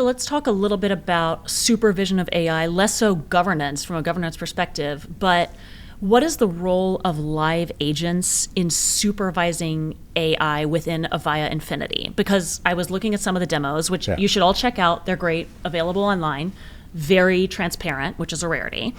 So let's talk a little bit about supervision of AI, less so governance from a governance perspective, but what is the role of live agents in supervising AI within Avaya Infinity? Because I was looking at some of the demos, which you should all check out. They're great, available online, very transparent, which is a rarity.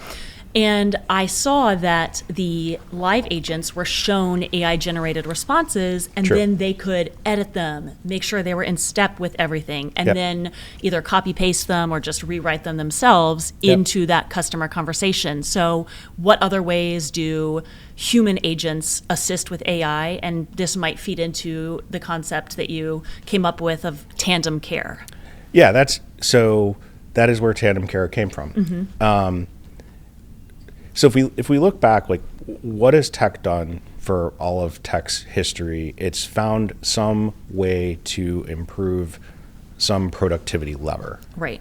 And I saw that the live agents were shown AI-generated responses, and then they could edit them, make sure they were in step with everything, and then either copy-paste them or just rewrite them themselves into that customer conversation. So what other ways do human agents assist with AI? And this might feed into the concept that you came up with of tandem care. Yeah, that is where tandem care came from. So if we look back, like, what has tech done for all of tech's history? It's found some way to improve some productivity lever. Right.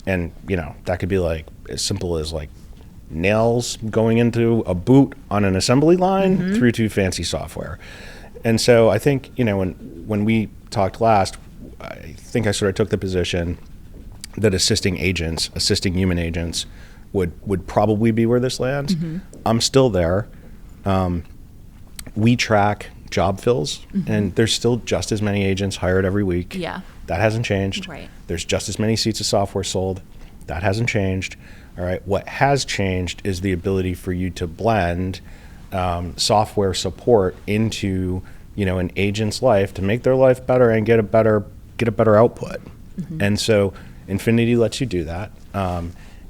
And, that could be like as simple as like nails going into a boot on an assembly line through to fancy software. And so I think, when we talked last, I think I sort of took the position that assisting human agents would probably be where this lands. I'm still there. We track job fills, and there's still just as many agents hired every week. Yeah. That hasn't changed. Right. There's just as many seats of software sold. That hasn't changed. All right. What has changed is the ability for you to blend software support into an agent's life to make their life better and get a better output. And so Infinity lets you do that.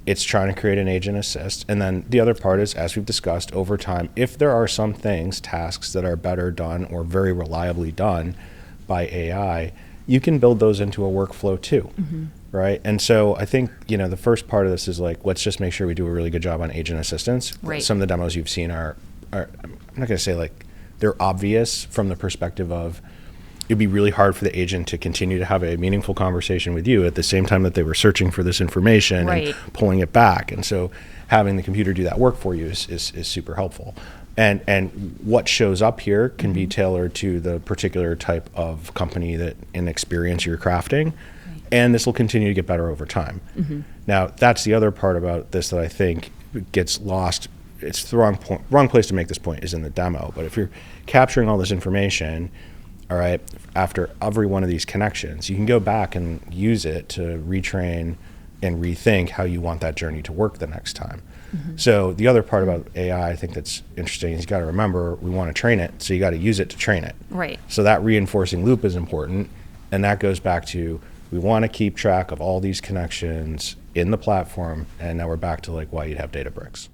It's trying to create an agent assist. And then the other part is, as we've discussed over time, if there are some tasks that are better done or very reliably done by AI, you can build those into a workflow too, right? And so I think, the first part of this is like, let's just make sure we do a really good job on agent assistance. Right. Some of the demos you've seen are I'm not going to say like they're obvious from the perspective of, it'd be really hard for the agent to continue to have a meaningful conversation with you at the same time that they were searching for this information and pulling it back. And so having the computer do that work for you is super helpful. And what shows up here can be tailored to the particular type of company and experience you're crafting. And this will continue to get better over time. Now, that's the other part about this that I think gets lost. It's the wrong place to make this point is in the demo. But if you're capturing all this information, all right, after every one of these connections, you can go back and use it to retrain and rethink how you want that journey to work the next time. So the other part about AI I think that's interesting is you got to remember we want to train it, so you got to use it to train it. Right. So that reinforcing loop is important, and that goes back to we want to keep track of all these connections in the platform, and now we're back to like why you'd have Databricks.